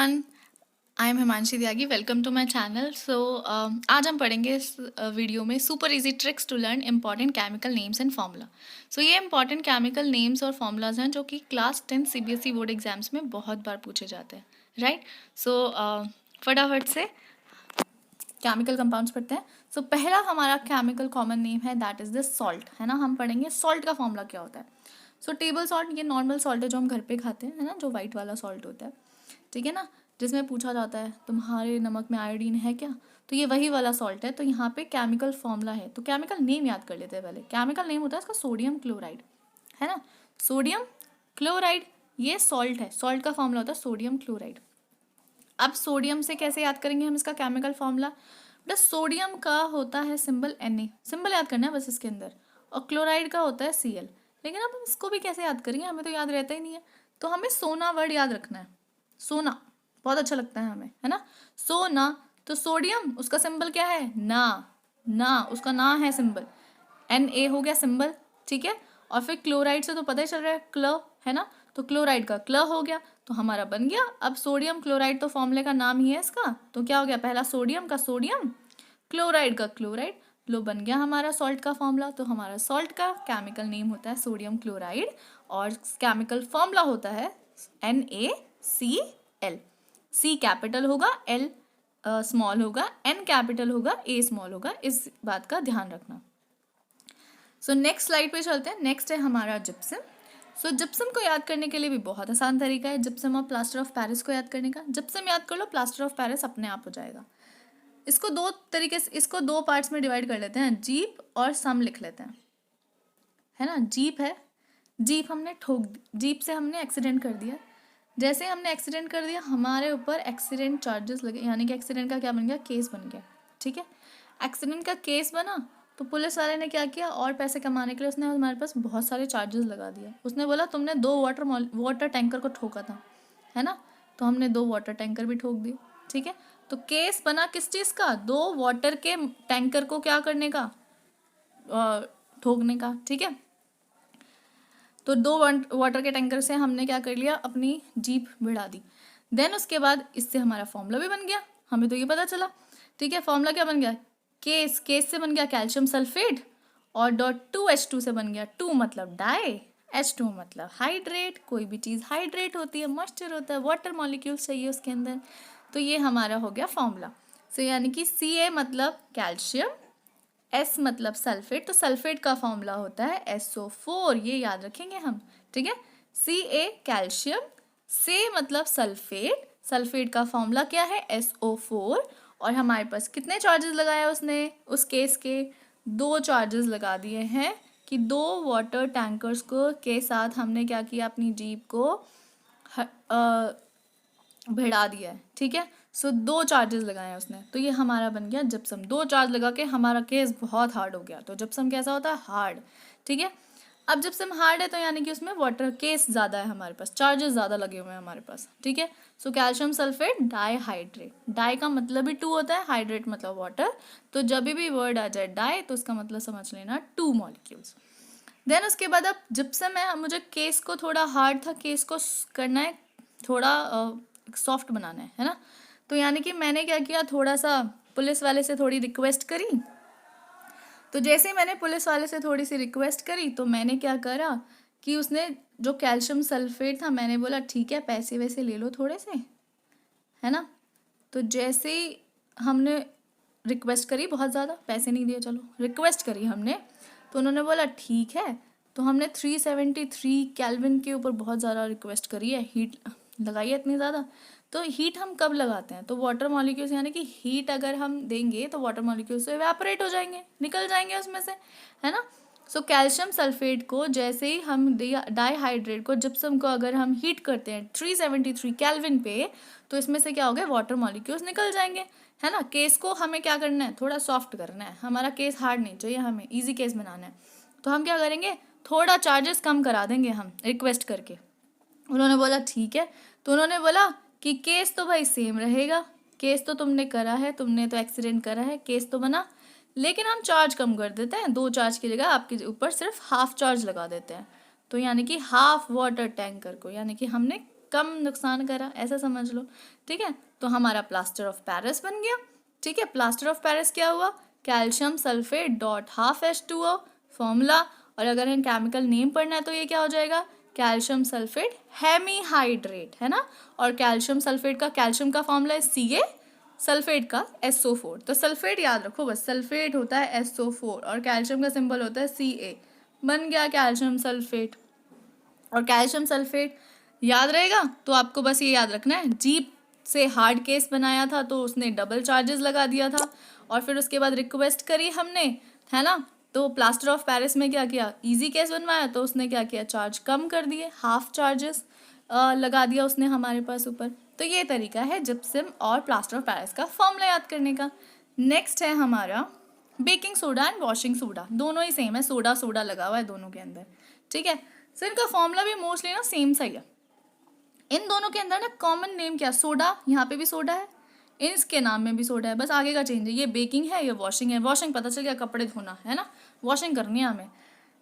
Everyone, I am Himanshi Tyagi. Welcome to my channel. आज हम पढ़ेंगे इस वीडियो में super easy tricks to learn important chemical names and formula. ये इंपॉर्टेंट केमिकल नेम्स और फार्मूलाज हैं जो कि क्लास 10 सीबीएसई बोर्ड एग्जाम्स में बहुत बार पूछे जाते हैं, राइट। फटाफट से केमिकल कंपाउंड्स पढ़ते हैं। पहला हमारा केमिकल कॉमन नेम है, दैट इज द सॉल्ट, है ना। हम पढ़ेंगे सॉल्ट का फॉर्मूला क्या होता है। टेबल सॉल्ट ये नॉर्मल सॉल्ट है जो हम घर पे खाते हैं, है ना, जो वाइट वाला सॉल्ट होता है, ठीक है ना, जिसमें पूछा जाता है तुम्हारे नमक में आयोडीन है क्या, तो ये वही वाला सॉल्ट है। तो यहाँ पे केमिकल फॉर्मूला है, तो केमिकल नेम याद कर लेते हैं पहले। केमिकल नेम होता है इसका सोडियम क्लोराइड, है ना, सोडियम क्लोराइड, ये सॉल्ट है। सॉल्ट का फॉर्मूला होता है सोडियम क्लोराइड। अब सोडियम से कैसे याद करेंगे हम इसका केमिकल फॉर्मूला। बस सोडियम का होता है सिंबल Na, सिंबल याद करना है बस इसके अंदर, और क्लोराइड का होता है Cl। लेकिन अब हम इसको भी कैसे याद करेंगे, हमें तो याद रहता ही नहीं है। तो हमें सोना वर्ड याद रखना है, सोना बहुत अच्छा लगता है हमें, है ना, सोना। तो सोडियम उसका सिंबल क्या है, ना उसका ना है सिंबल, Na हो गया सिंबल, ठीक है। और फिर क्लोराइड से तो पता ही चल रहा है क्ल, है ना, तो क्लोराइड का क्ल हो गया, तो हमारा बन गया। अब सोडियम क्लोराइड तो फॉर्मूले का नाम ही है इसका, तो क्या हो गया, पहला सोडियम का सोडियम, क्लोराइड का क्लोराइड, लो बन गया हमारा सॉल्ट का फॉर्मूला। तो हमारा सॉल्ट का केमिकल नेम होता है सोडियम क्लोराइड और केमिकल फॉर्मूला होता है NaCl। C कैपिटल होगा, L स्मॉल होगा, N कैपिटल होगा, A स्मॉल होगा, इस बात का ध्यान रखना। नेक्स्ट स्लाइड पे चलते हैं। नेक्स्ट है हमारा जिप्सम। जिप्सम को याद करने के लिए भी बहुत आसान तरीका है, जिप्सम और प्लास्टर ऑफ पेरिस को याद करने का। जिप्सम याद कर लो, प्लास्टर ऑफ पेरिस अपने आप हो जाएगा। इसको दो तरीके से, इसको दो पार्ट्स में डिवाइड कर लेते हैं, जीप और सम लिख लेते हैं, है ना। जीप है, जीप हमने जीप से हमने एक्सीडेंट कर दिया। जैसे हमने एक्सीडेंट कर दिया, हमारे ऊपर एक्सीडेंट चार्जेस लगे, यानी कि एक्सीडेंट का क्या बन गया, केस बन गया, ठीक है। एक्सीडेंट का केस बना तो पुलिस वाले ने क्या किया, और पैसे कमाने के लिए उसने हमारे पास बहुत सारे चार्जेस लगा दिए। उसने बोला तुमने 2 वाटर टैंकर को ठोका था, है ना, तो हमने 2 वाटर टैंकर भी ठोक दिए, ठीक है। तो केस बना किस चीज़ का, 2 वाटर के टैंकर को क्या करने का, ठोकने का, ठीक है। तो 2 वाटर के टैंकर से हमने क्या कर लिया, अपनी जीप भिड़ा दी। देन उसके बाद इससे हमारा फॉर्मूला भी बन गया, हमें तो ये पता चला, ठीक है। फॉर्मूला क्या बन गया, केस से बन गया कैल्शियम सल्फेट, और .2H2 से बन गया, 2 मतलब डाई, H2 मतलब हाइड्रेट। कोई भी चीज़ हाइड्रेट होती है, मॉइस्चर होता है, वाटर मॉलिक्यूल्स चाहिए उसके अंदर, तो ये हमारा हो गया फॉर्मूला। यानी कि Ca मतलब कैल्शियम, S मतलब सल्फेट, तो सल्फेट का फॉर्मूला होता है SO4, ये याद रखेंगे हम, ठीक है। Ca कैल्शियम, से मतलब सल्फेट, सल्फेट का फॉर्मूला क्या है, SO4। और हमारे पास कितने चार्जेस लगाया उसने, उस केस के 2 चार्जेस लगा दिए हैं, कि 2 वाटर टैंकर्स को के साथ हमने क्या किया, अपनी जीप को भिड़ा दिया है, ठीक है। 2 चार्जेस लगाए हैं उसने, तो ये हमारा बन गया जिप्सम। 2 चार्ज लगा के हमारा केस बहुत हार्ड हो गया, तो जिप्सम कैसा होता है, हार्ड, ठीक है। अब जिप्सम हार्ड है तो यानी कि उसमें वाटर केस ज़्यादा है, हमारे पास चार्जेस ज़्यादा लगे हुए हैं हमारे पास, ठीक है। Calcium sulphate dihydrate, di का मतलब ही 2 होता है, हाइड्रेट मतलब वाटर, तो जब भी वर्ड आ जाए डाई तो उसका मतलब समझ लेना 2 मॉलिक्यूल्स। देन उसके बाद अब जिप्सम है, मुझे केस को थोड़ा हार्ड था, केस को करना है थोड़ा सॉफ्ट बनाना है ना। तो यानी कि मैंने क्या किया, थोड़ा सा पुलिस वाले से थोड़ी रिक्वेस्ट करी। तो जैसे ही मैंने पुलिस वाले से थोड़ी सी रिक्वेस्ट करी, तो मैंने क्या करा कि उसने जो कैल्शियम सल्फेट था, मैंने बोला ठीक है पैसे वैसे ले लो थोड़े से, है ना। तो जैसे ही हमने रिक्वेस्ट करी, बहुत ज़्यादा पैसे नहीं दिए, चलो रिक्वेस्ट करी हमने, तो उन्होंने बोला ठीक है। तो हमने 373 केल्विन के ऊपर बहुत ज़्यादा रिक्वेस्ट करी है, हीट लगाई है इतनी ज़्यादा। तो हीट हम कब लगाते हैं, तो वाटर मॉलिक्यूल्स, यानी कि हीट अगर हम देंगे तो वाटर मॉलिक्यूल्स एवेपोरेट हो जाएंगे, निकल जाएंगे उसमें से, है ना। कैल्शियम सल्फेट को जैसे ही हम डाईहाइड्रेट को, जिप्सम को अगर हम हीट करते हैं 373 केल्विन पे, तो इसमें से क्या हो गया, वाटर मॉलिक्यूल्स निकल जाएंगे, है ना। केस को हमें क्या करना है, थोड़ा सॉफ्ट करना है, हमारा केस हार्ड नहीं चाहिए, हमें इजी केस बनाना है। तो हम क्या करेंगे, थोड़ा चार्जेस कम करा देंगे हम रिक्वेस्ट करके। उन्होंने बोला ठीक है। तो उन्होंने बोला कि केस तो भाई सेम रहेगा, केस तो तुमने करा है, तुमने तो एक्सीडेंट करा है, केस तो बना, लेकिन हम चार्ज कम कर देते हैं, 2 चार्ज की जगह आपके ऊपर सिर्फ हाफ चार्ज लगा देते हैं। तो यानी कि हाफ वाटर टैंकर को, यानी कि हमने कम नुकसान करा, ऐसा समझ लो। ठीक है, तो हमारा प्लास्टर ऑफ पेरिस बन गया। ठीक है, प्लास्टर ऑफ पेरिस क्या हुआ, calcium sulphate dot half H2O formula. और अगर हम केमिकल नेम पढ़ना है तो ये क्या हो जाएगा, कैल्शियम सल्फेट हेमीहाइड्रेट, है ना। और कैल्शियम सल्फेट का, कैल्शियम का फॉर्मूला है Ca, सल्फेट का SO4। तो सल्फेट याद रखो बस, सल्फेट होता है SO4 और कैल्शियम का सिंबल होता है Ca। बन गया कैल्शियम सल्फेट। और कैल्शियम सल्फेट याद रहेगा तो आपको बस ये याद रखना है, जीप से हार्ड केस बनाया था तो उसने डबल चार्जेस लगा दिया था, और फिर उसके बाद रिक्वेस्ट करी हमने, है ना। तो प्लास्टर ऑफ पेरिस में क्या किया, इजी केस बनवाया तो उसने क्या किया, चार्ज कम कर दिए, हाफ चार्जेस लगा दिया उसने हमारे पास ऊपर। तो ये तरीका है जिप्सम और प्लास्टर ऑफ पेरिस का फॉर्मूला याद करने का। नेक्स्ट है हमारा baking soda and washing soda, दोनों ही सेम है, सोडा सोडा लगा हुआ है दोनों के अंदर। ठीक है, सो इनका फॉर्मूला भी मोस्टली ना सेम सा ही है। इन दोनों के अंदर ना कॉमन नेम क्या, सोडा, यहाँ पे भी सोडा है, इसके नाम में भी सोडा है, बस आगे का चेंज है, ये बेकिंग है, ये वॉशिंग है। वॉशिंग पता चल गया, कपड़े धोना है ना, वॉशिंग करनी है हमें।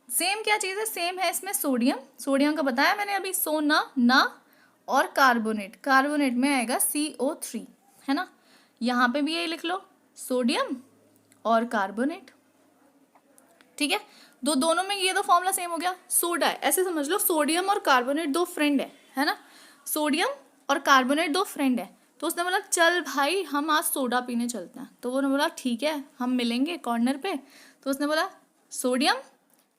सेम क्या चीज़ है, सेम है इसमें सोडियम, सोडियम का बताया मैंने अभी, सोना ना, और कार्बोनेट, कार्बोनेट में आएगा CO3, है ना। यहाँ पे भी यही लिख लो, सोडियम और कार्बोनेट। ठीक है, दोनों में ये दो फॉर्मूला सेम हो गया, सोडा है, ऐसे समझ लो सोडियम और कार्बोनेट दो फ्रेंड है ना, सोडियम और कार्बोनेट दो फ्रेंड है। तो उसने बोला चल भाई हम आज सोडा पीने चलते हैं, तो वो ने बोला ठीक है हम मिलेंगे कॉर्नर पे। तो उसने बोला सोडियम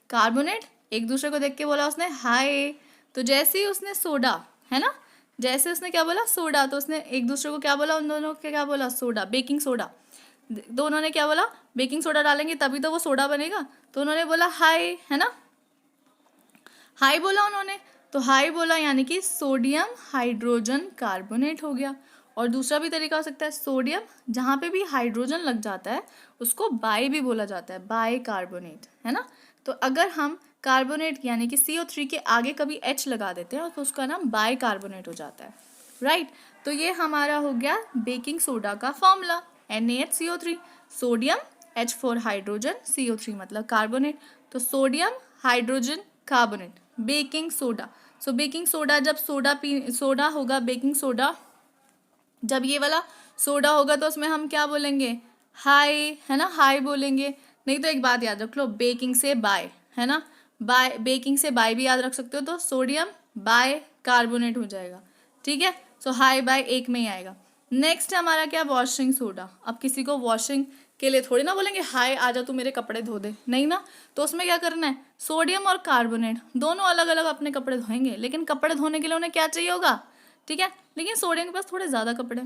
कार्बोनेट, एक दूसरे को देख के बोला उसने हाय। तो जैसे ही उसने सोडा, है ना, जैसे उसने क्या बोला सोडा, तो उसने एक दूसरे को क्या बोला, उन दोनों के क्या बोला, सोडा, बेकिंग सोडा। तो उन्होंने क्या बोला, बेकिंग सोडा डालेंगे तभी तो वो सोडा बनेगा, तो उन्होंने बोला हाय, है ना, हाई बोला उन्होंने। तो हाई बोला यानी कि सोडियम हाइड्रोजन कार्बोनेट हो गया। और दूसरा भी तरीका हो सकता है, सोडियम जहाँ पे भी हाइड्रोजन लग जाता है उसको बाई भी बोला जाता है, बाई कार्बोनेट, है ना। तो अगर हम कार्बोनेट यानी कि CO3 के आगे कभी H लगा देते हैं तो उसका नाम बाई कार्बोनेट हो जाता है, राइट। तो ये हमारा हो गया बेकिंग सोडा का formula, NaHCO3, sodium H4 hydrogen, CO3 मतलब कार्बोनेट, तो sodium hydrogen carbonate, baking soda. So baking soda जब सोडा होगा, बेकिंग सोडा जब ये वाला सोडा होगा तो उसमें हम क्या बोलेंगे, हाई, है ना, हाई बोलेंगे। नहीं तो एक बात याद रख लो, बेकिंग से बाय, है ना, बाय, बेकिंग से बाय भी याद रख सकते हो, तो सोडियम बाय कार्बोनेट हो जाएगा। ठीक है, सो हाई बाय एक में ही आएगा। नेक्स्ट हमारा क्या, वॉशिंग सोडा। अब किसी को वॉशिंग के लिए थोड़ी ना बोलेंगे हाय आजा तू मेरे कपड़े धो दे, नहीं ना। तो उसमें क्या करना है, सोडियम और कार्बोनेट दोनों अलग अलग अपने कपड़े धोएंगे, लेकिन कपड़े धोने के लिए उन्हें क्या चाहिए होगा, ठीक है, लेकिन सोडियम के पास थोड़े ज़्यादा कपड़े,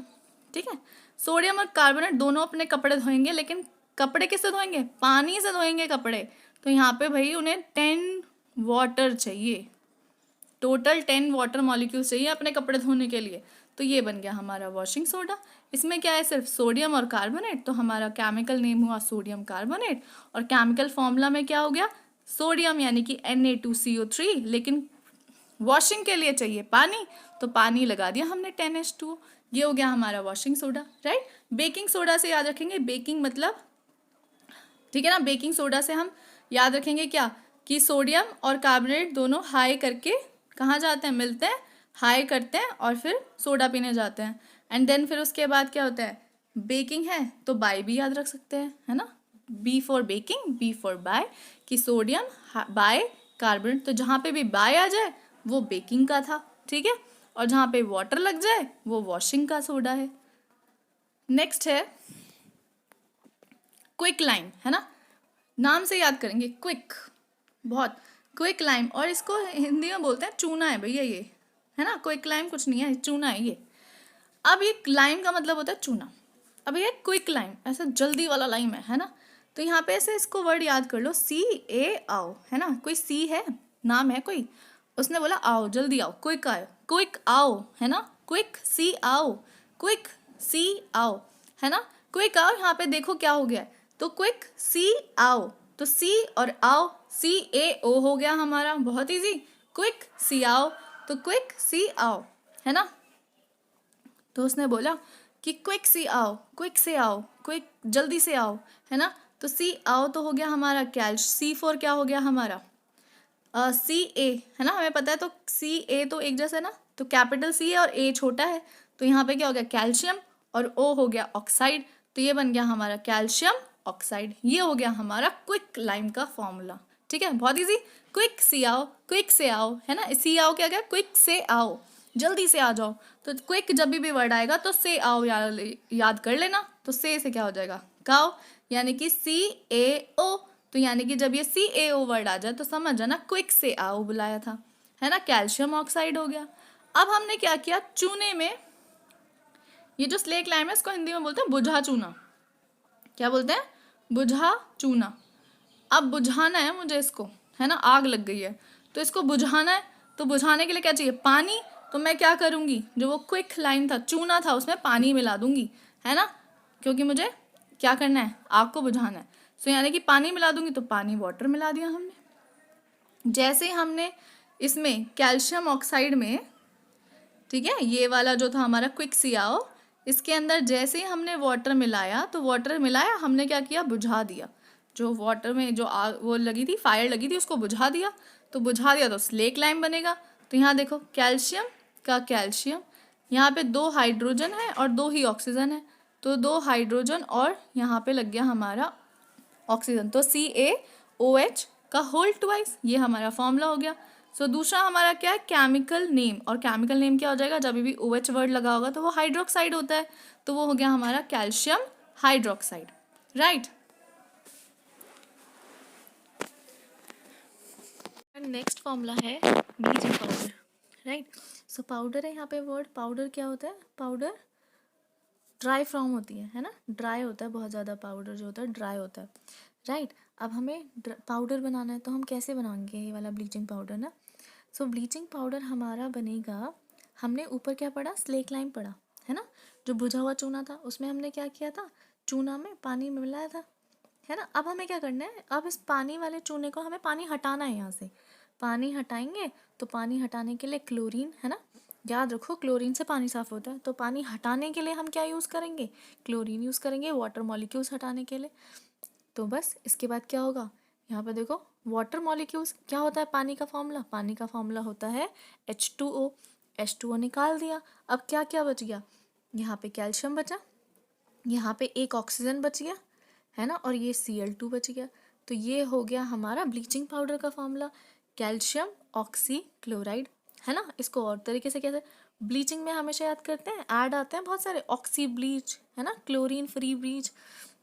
ठीक है। सोडियम और कार्बोनेट दोनों अपने कपड़े धोएंगे, लेकिन कपड़े किससे धोएंगे, पानी से धोएंगे कपड़े। तो यहाँ पे भाई उन्हें 10 वाटर चाहिए, टोटल 10 वाटर मॉलिक्यूल्स चाहिए अपने कपड़े धोने के लिए। तो ये बन गया हमारा वॉशिंग सोडा। इसमें क्या है, सिर्फ सोडियम और कार्बोनेट, तो हमारा केमिकल नेम हुआ सोडियम कार्बोनेट। और केमिकल फॉर्मूला में क्या हो गया, सोडियम यानी कि Na2CO3, लेकिन वॉशिंग के लिए चाहिए पानी, तो पानी लगा दिया हमने 10H2O। ये हो गया हमारा washing soda, right. Baking soda से याद रखेंगे, बेकिंग मतलब, ठीक है ना, बेकिंग सोडा से हम याद रखेंगे क्या, कि सोडियम और कार्बोनेट दोनों हाई करके कहाँ जाते हैं, मिलते हैं, हाई करते हैं और फिर सोडा पीने जाते हैं। एंड देन फिर उसके बाद क्या होता है, बेकिंग है तो बाय भी याद रख सकते हैं, है ना, B for baking, B for bi, कि सोडियम बाय कार्बोनेट। तो जहाँ पे भी बाय आ जाए वो बेकिंग का था, ठीक है, और जहाँ पे वाटर लग जाए वो वॉशिंग का सोडा है। नेक्स्ट है क्विक लाइम, है ना, नाम से याद करेंगे क्विक, बहुत क्विक लाइम, और इसको हिंदी में बोलते हैं चूना है भैया ये, है ना, क्विक लाइम कुछ नहीं है, चूना है ये। अब ये लाइम का मतलब होता है चूना। अब ये क्विक लाइम ऐसा जल्दी वाला लाइम है ना। तो यहाँ पे ऐसे इसको वर्ड याद कर लो, CA आओ, है ना, कोई सी है, नाम है कोई, उसने बोला आओ जल्दी आओ, क्विक आओ, क्विक आओ, है ना, क्विक सी आओ, क्विक सी आओ, है ना, क्विक आओ। यहाँ पे देखो क्या हो गया है, तो क्विक सी आओ, तो सी और आओ, CAO हो गया हमारा, बहुत इजी, क्विक सी आओ, तो क्विक सी आओ, है ना। तो उसने बोला कि क्विक सी आओ, क्विक से आओ, क्विक जल्दी से आओ, है ना। तो सी आओ तो हो गया हमारा C for क्या हो गया हमारा, CA, है ना, हमें पता है, तो CA तो एक जैसा है ना, तो कैपिटल सी है और ए छोटा है, तो यहाँ पे क्या हो गया कैल्शियम और ओ हो गया ऑक्साइड, तो ये बन गया हमारा कैल्शियम ऑक्साइड। ये हो गया हमारा क्विक लाइम का फॉर्मूला। ठीक है, बहुत इजी। क्विक सी आओ, क्विक से आओ, है ना, सी आओ क्या क्या, क्विक से आओ, जल्दी से आ जाओ। तो क्विक जब भी वर्ड आएगा तो से आओ याद कर लेना। तो से क्या हो जाएगा काओ, यानी कि CAO। तो यानी कि जब ये CAO वर्ड आ जाए तो समझ जाना क्विक से आओ बुलाया था, है ना, कैल्शियम ऑक्साइड हो गया। अब हमने क्या किया, चूने में ये जो स्लेक लाइम है इसको हिंदी में बोलते हैं बुझा चूना। क्या बोलते हैं, बुझा चूना। अब बुझाना है मुझे इसको, है ना, आग लग गई है तो इसको बुझाना है। तो बुझाने के लिए क्या चाहिए, पानी। तो मैं क्या करूँगी, जो वो क्विक लाइम था, चूना था, उसमें पानी मिला दूंगी, है ना, क्योंकि मुझे क्या करना है, आग को बुझाना है। सो यानी कि पानी मिला दूंगी, तो पानी वाटर मिला दिया हमने। जैसे ही हमने इसमें कैल्शियम ऑक्साइड में, ठीक है, ये वाला जो था हमारा क्विक सियाओ, इसके अंदर जैसे ही हमने वाटर मिलाया, तो वाटर मिलाया हमने क्या किया, बुझा दिया। जो वाटर में जो आग वो लगी थी, फायर लगी थी, उसको बुझा दिया। तो बुझा दिया तो स्लेक लाइम बनेगा। तो यहाँ देखो कैल्शियम का कैल्शियम, यहाँ पे 2 हाइड्रोजन है और 2 ही ऑक्सीजन है, तो 2 हाइड्रोजन और यहाँ पे लग गया हमारा ऑक्सीजन, तो CaOH का होल ट्वाइस, ये हमारा फॉर्मूला हो गया। सो दूसरा हमारा क्या है, केमिकल नेम। और केमिकल नेम क्या हो जाएगा, जब भी OH वर्ड लगा होगा तो वो हाइड्रोक्साइड होता है, तो वो हो गया हमारा calcium hydroxide, right. Next formula है ब्लीचिंग पाउडर, राइट। सो पाउडर है यहाँ पे वर्ड, पाउडर क्या होता है, पाउडर ड्राई फॉर्म होती है ना, ड्राई होता है बहुत ज़्यादा, पाउडर जो होता है ड्राई होता है, राइट। अब हमें पाउडर बनाना है तो हम कैसे बनाएंगे ये वाला ब्लीचिंग पाउडर ना। सो ब्लीचिंग पाउडर हमारा बनेगा, हमने ऊपर क्या पढ़ा, स्लेक लाइम पढ़ा, है ना, जो बुझा हुआ चूना था उसमें हमने क्या किया था, चूना में पानी मिलाया था, है ना। अब हमें क्या करना है, अब इस पानी वाले चूने को हमें पानी हटाना है, यहाँ से पानी हटाएंगे। तो पानी हटाने के लिए क्लोरीन, है ना, याद रखो क्लोरीन से पानी साफ होता है, तो पानी हटाने के लिए हम क्या यूज़ करेंगे, क्लोरीन यूज़ करेंगे वाटर मॉलिक्यूल्स हटाने के लिए। तो बस इसके बाद क्या होगा, यहाँ पे देखो वाटर मॉलिक्यूल्स क्या होता है, पानी का फॉर्मूला, पानी का फॉर्मूला होता है H2O। H2O निकाल दिया। अब क्या क्या बच गया, यहाँ पे कैल्शियम बचा, यहाँ पे एक ऑक्सीजन बच गया, है ना, और ये Cl2 बच गया। तो ये हो गया हमारा ब्लीचिंग पाउडर का फॉर्मूला, कैल्शियम ऑक्सी क्लोराइड, है ना। इसको और तरीके से कैसे, ब्लीचिंग में हमेशा याद करते हैं, ऐड आते हैं बहुत सारे, ऑक्सी ब्लीच, है ना, क्लोरीन फ्री ब्लीच।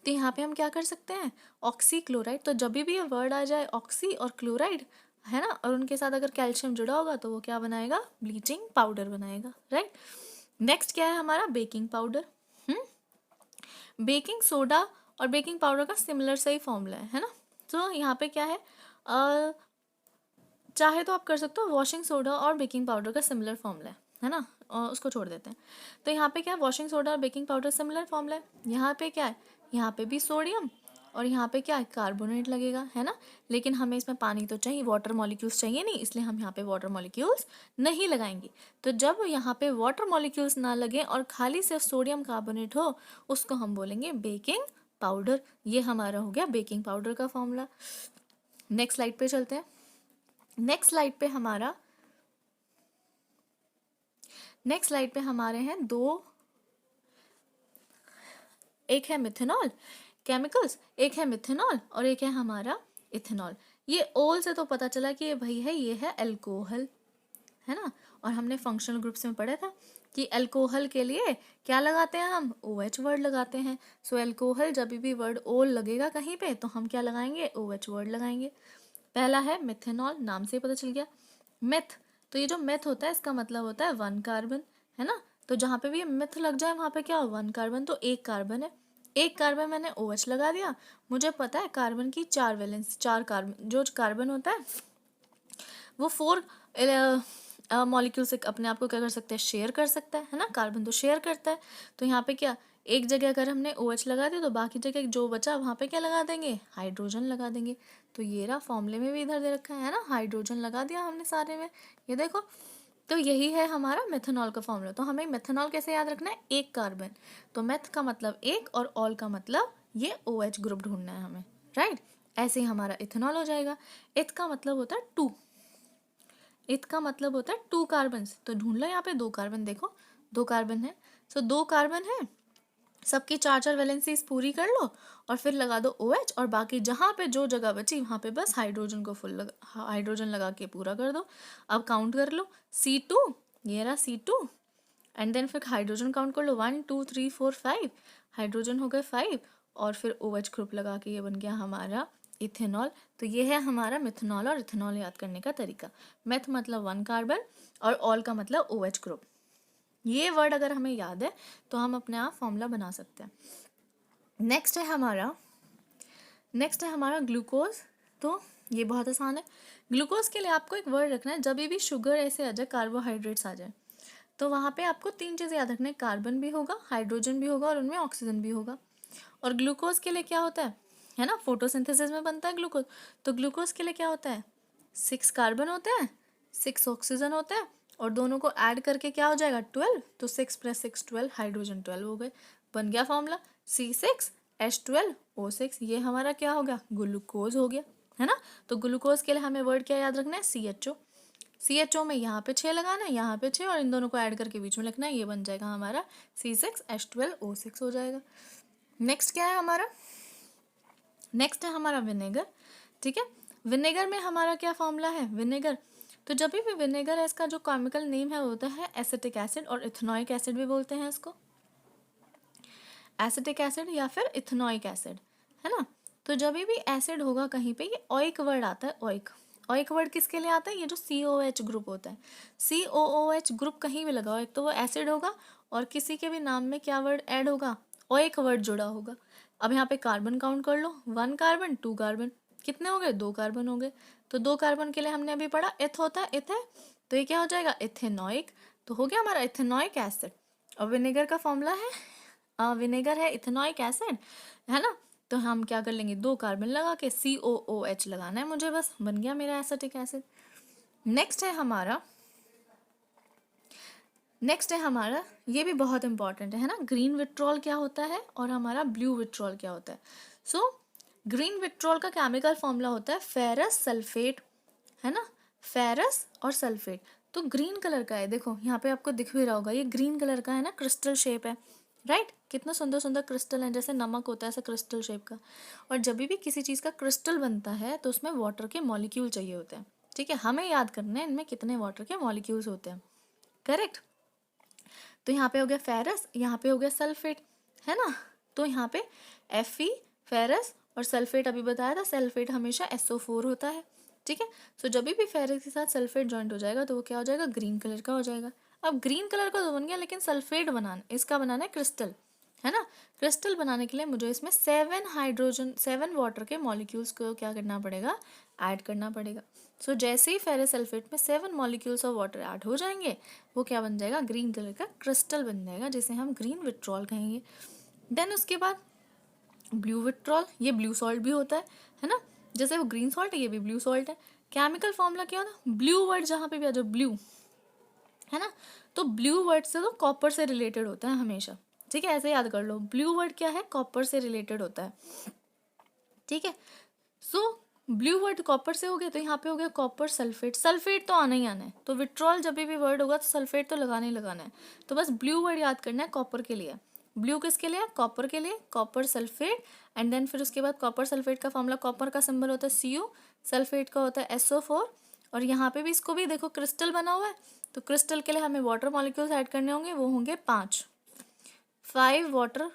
तो यहाँ पे हम क्या कर सकते हैं, ऑक्सी क्लोराइड। तो जब भी ये वर्ड आ जाए ऑक्सी और क्लोराइड, है ना, और उनके साथ अगर कैल्शियम जुड़ा होगा तो वो क्या बनाएगा, ब्लीचिंग पाउडर बनाएगा, राइट। नेक्स्ट क्या है हमारा, बेकिंग पाउडर। बेकिंग सोडा और बेकिंग पाउडर का सिमिलर सा ही फॉर्मूला है ना। तो यहाँ पे क्या है, चाहे तो आप कर सकते हो, वॉशिंग सोडा और बेकिंग पाउडर का सिमिलर फॉर्मूला है ना, और उसको छोड़ देते हैं। तो यहाँ पे क्या है, वॉशिंग सोडा और बेकिंग पाउडर सिमिलर फॉर्मूला है। यहाँ पे क्या है, यहाँ पे भी सोडियम और यहाँ पे क्या है, कार्बोनेट लगेगा, है ना। लेकिन हमें इसमें पानी तो चाहिए, वाटर मॉलिक्यूल्स चाहिए नहीं, इसलिए हम यहाँ पे वाटर मॉलिक्यूल्स नहीं लगाएंगे। तो जब यहाँ पे वाटर मॉलिक्यूल्स ना लगे और खाली सिर्फ सोडियम कार्बोनेट हो, उसको हम बोलेंगे बेकिंग पाउडर। ये हमारा हो गया बेकिंग पाउडर का फॉर्मूला। नेक्स्ट स्लाइड पे चलते हैं। नेक्स्ट स्लाइड पे हमारे हैं दो, एक है मिथेनॉल केमिकल्स, एक है मिथेनॉल और एक है हमारा इथेनॉल। ये ओल से तो पता चला कि ये भाई है, ये है अल्कोहल, है ना। और हमने फंक्शनल ग्रुप्स में पढ़ा था कि अल्कोहल के लिए क्या लगाते हैं हम, OH वर्ड लगाते हैं। सो अल्कोहल जब भी वर्ड ओल लगेगा कहीं पे तो हम क्या लगाएंगे, OH वर्ड लगाएंगे। पहला है मिथेनॉल, नाम से ही पता चल गया, मेथ। तो ये जो मेथ होता है इसका मतलब होता है 1 कार्बन, है ना। तो जहाँ पे भी मेथ लग जाए वहाँ पे क्या हो, 1 कार्बन, तो 1 कार्बन है, 1 कार्बन मैंने OH लगा दिया। मुझे पता है कार्बन की 4 वैलेंस, 4 कार्बन, जो कार्बन होता है वो 4 मॉलिक्यूल से अपने आप को क्या कर सकते हैं, शेयर कर सकता है ना, कार्बन तो शेयर करता है। तो यहाँ पे क्या, एक जगह अगर हमने OH लगा दिया तो बाकी जगह जो बचा वहाँ पे क्या लगा देंगे, हाइड्रोजन लगा देंगे। तो ये रहा, फॉर्मूले में भी इधर दे रखा है ना, हाइड्रोजन लगा दिया हमने सारे में, ये देखो। तो यही है हमारा मेथनॉल का फॉर्मूला। तो हमें मेथनॉल कैसे याद रखना है, 1 कार्बन, तो मेथ का मतलब 1 और ऑल का मतलब ये OH ग्रुप ढूंढना है हमें, राइट। ऐसे ही हमारा इथेनॉल हो जाएगा। इथ का मतलब होता है 2, इथ का मतलब होता है 2 कार्बन, तो ढूंढ लो यहाँ पे 2 कार्बन, देखो 2 कार्बन है, सो 2 कार्बन है, सबकी 4 वैलेंसीज पूरी कर लो और फिर लगा दो OH, और बाकी जहाँ पे जो जगह बची वहाँ पे बस हाइड्रोजन को हाइड्रोजन लगा के पूरा कर दो। अब काउंट कर लो, C2, ये रहा C2, एंड देन फिर हाइड्रोजन काउंट कर लो, 1 2 3 4 5, हाइड्रोजन हो गए 5, और फिर OH ग्रुप लगा के ये बन गया हमारा इथेनॉल। तो ये है हमारा मिथेनॉल और इथेनॉल याद करने का तरीका। मेथ मतलब 1 कार्बन और ऑल का मतलब OH ग्रुप। ये वर्ड अगर हमें याद है तो हम अपने आप फॉर्मूला बना सकते हैं। नेक्स्ट है हमारा ग्लूकोज। तो ये बहुत आसान है। ग्लूकोज के लिए आपको एक वर्ड रखना है, जब भी शुगर ऐसे आ जाए, कार्बोहाइड्रेट्स आ जाए, तो वहाँ पे आपको 3 चीज़ें याद रखना है, कार्बन भी होगा, हाइड्रोजन भी होगा और उनमें ऑक्सीजन भी होगा। और ग्लूकोज के लिए क्या होता है ना, फोटोसिंथेसिस में बनता है ग्लूकोज। तो ग्लूकोज के लिए क्या होता है, 6 कार्बन होते हैं, 6 ऑक्सीजन होता है, और दोनों को ऐड करके क्या हो जाएगा 12, तो 6 + 6 12, हाइड्रोजन 12 हो गए, बन गया फॉर्मूला C6H12O6। ये हमारा क्या हो गया, ग्लूकोज हो गया, है ना। तो ग्लूकोज के लिए हमें वर्ड क्या याद रखना है, CHO में यहाँ पे 6 लगाना है, यहाँ पे 6, और इन दोनों को ऐड करके बीच में लिखना है, ये बन जाएगा हमारा C6H12O6 हो जाएगा। नेक्स्ट क्या है हमारा, नेक्स्ट है हमारा विनेगर। ठीक है, विनेगर में हमारा क्या फॉर्मूला है, विनेगर, तो जब भी विनेगर है इसका जो केमिकल नेम है होता है एसिटिक एसिड, और इथेनॉइक एसिड भी बोलते हैं इसको, एसिटिक एसिड या फिर इथेनॉइक एसिड, है ना। तो जब भी एसिड होगा कहीं पे, ये ओइक वर्ड आता है, ओइक वर्ड किसके लिए आता है, ये जो COOH ग्रुप होता है, COOH ग्रुप कहीं भी लगाओ, एक तो वो एसिड होगा और किसी के भी नाम में क्या वर्ड ऐड होगा, ओइक वर्ड जुड़ा होगा। अब यहाँ पे कार्बन काउंट कर लो, 1 कार्बन 2 कार्बन, कितने हो गए, 2 कार्बन हो गए। तो 2 कार्बन के लिए हमने अभी पढ़ा एथ होता है, एथ है, तो ये क्या हो जाएगा इथेनॉइक, तो हो गया हमारा इथेनॉइक एसिड। और विनेगर का फॉर्मूला है, विनेगर है इथेनॉइक एसिड, है ना। तो हम क्या कर लेंगे, 2 कार्बन लगा के COOH लगाना है मुझे, बस बन गया मेरा एसिटिक एसिड। नेक्स्ट है हमारा, ये भी बहुत इंपॉर्टेंट है ना, ग्रीन विट्रॉल क्या होता है और हमारा ब्लू विट्रॉल क्या होता है। सो ग्रीन विट्रॉल का केमिकल फॉर्मूला होता है फेरस सल्फेट, है ना, फेरस और सल्फेट। तो ग्रीन कलर का है, देखो यहाँ पे आपको दिख भी रहा होगा, ये ग्रीन कलर का है ना, क्रिस्टल शेप है, राइट, कितना सुंदर सुंदर क्रिस्टल है, जैसे नमक होता है ऐसा क्रिस्टल शेप का। और जब भी किसी चीज़ का क्रिस्टल बनता है तो उसमें वाटर के मॉलिक्यूल चाहिए होते हैं। ठीक है, हमें याद करना है इनमें कितने वाटर के मॉलिक्यूल्स होते हैं, करेक्ट। तो यहाँ पे हो गया फेरस, यहाँ पे हो गया सल्फेट, है ना। तो यहाँ पे Fe फेरस और सल्फेट, अभी बताया था सल्फेट हमेशा SO4 होता है। ठीक है, सो जब भी फेरस के साथ सल्फेट जॉइंट हो जाएगा तो वो क्या हो जाएगा, ग्रीन कलर का हो जाएगा। अब ग्रीन कलर का तो बन गया, लेकिन सल्फेट बनाना, इसका बनाना है क्रिस्टल, है ना। क्रिस्टल बनाने के लिए मुझे इसमें 7 वाटर के मॉलिक्यूल्स को क्या करना पड़ेगा, ऐड करना पड़ेगा। सो जैसे ही फेरस सल्फेट में 7 मॉलिक्यूल्स ऑफ वाटर ऐड हो जाएंगे, वो क्या बन जाएगा, ग्रीन कलर का क्रिस्टल बन जाएगा, जिसे हम ग्रीन विट्रॉल कहेंगे। देन उसके बाद ब्लू विट्रॉल, ये ब्लू सॉल्ट भी होता है ना, जैसे वो ग्रीन सॉल्ट है ये भी ब्लू सॉल्ट है। केमिकल फॉर्मूला क्या होता है, ब्लू वर्ड जहाँ पे भी आ जाओ ब्लू, है ना, तो ब्लू वर्ड से तो कॉपर से रिलेटेड होता है हमेशा। ठीक है, ऐसे याद कर लो, ब्लू वर्ड क्या है, कॉपर से रिलेटेड होता है। ठीक है, सो ब्लू वर्ड कॉपर से हो गया, तो यहाँ पे हो गया कॉपर सल्फेट, सल्फेट तो आना ही आना है, तो विट्रॉल जब भी वर्ड होगा तो सल्फेट तो लगाना ही लगाना है। तो बस ब्लू वर्ड याद करना है कॉपर के लिए, ब्लू किसके लिए, कॉपर के लिए, कॉपर सल्फेट, एंड देन फिर उसके बाद कॉपर सल्फेट का फॉर्मूला, कॉपर का सिंबल होता है Cu, सल्फेट का होता है SO4, और यहाँ पे भी इसको भी देखो क्रिस्टल बना हुआ है, तो क्रिस्टल के लिए हमें वाटर मॉलिक्यूल्स ऐड करने होंगे, वो होंगे 5 वाटर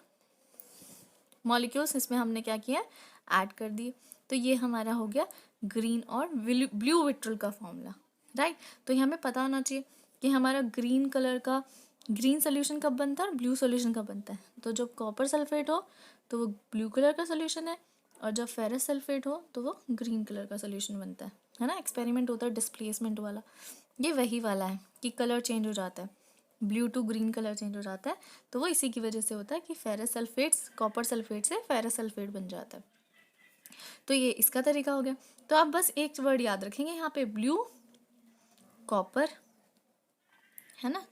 मॉलिक्यूल्स, इसमें हमने क्या किया, ऐड कर दिए। तो ये हमारा हो गया ग्रीन और ब्लू विट्रॉल का फॉर्मूला, राइट। तो ये हमें पता होना चाहिए कि हमारा ग्रीन कलर का ग्रीन सोल्यूशन कब बनता है और ब्लू सोल्यूशन कब बनता है। तो जब कॉपर सल्फेट हो तो वो ब्लू कलर का सोल्यूशन है, और जब फेरस सल्फेट हो तो वो ग्रीन कलर का सोल्यूशन बनता है ना। एक्सपेरिमेंट होता है डिस्प्लेसमेंट वाला, ये वही वाला है कि कलर चेंज हो जाता है, blue to green colour change हो जाता है, तो वो इसी की वजह से होता है कि फेरस सल्फेट्स कॉपर सल्फेट से फेरस सल्फेट बन जाता है। तो ये इसका तरीका हो गया। तो आप बस एक वर्ड याद रखेंगे यहाँ पे, ब्लू कॉपर, है ना,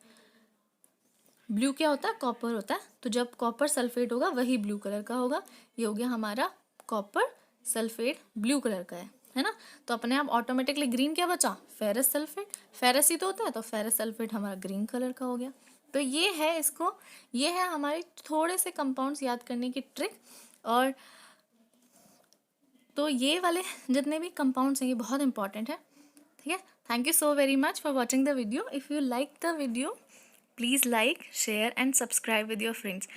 ब्लू क्या होता है, कॉपर होता है, तो जब कॉपर सल्फेट होगा वही ब्लू कलर का होगा। ये हो गया हमारा कॉपर सल्फेट ब्लू कलर का है है ना। तो अपने आप ऑटोमेटिकली ग्रीन क्या बचा, फेरस सल्फेट, फेरस ही तो होता है, तो फेरस सल्फेट हमारा ग्रीन कलर का हो गया। तो ये है इसको, ये है हमारी थोड़े से कंपाउंड्स याद करने की ट्रिक। और तो ये वाले जितने भी कंपाउंड्स हैं ये बहुत इंपॉर्टेंट है, ठीक है। Thank you so very much for watching the video. If you like the video, please like, share and subscribe with your friends.